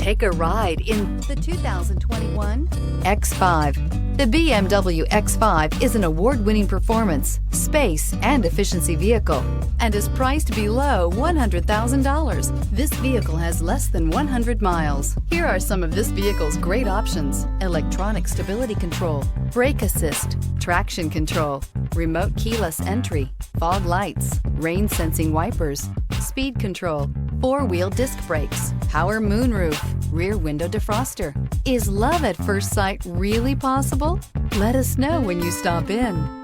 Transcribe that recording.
Take a ride in the 2021 X5. The BMW X5 is an award-winning performance, space, and efficiency vehicle and is priced below $100,000. This vehicle has less than 100 miles. Here are some of this vehicle's great options: electronic stability control, brake assist, traction control, remote keyless entry, fog lights, rain sensing wipers, speed control, four-wheel disc brakes, power moonroof, rear window defroster. Is love at first sight really possible? Let us know when you stop in.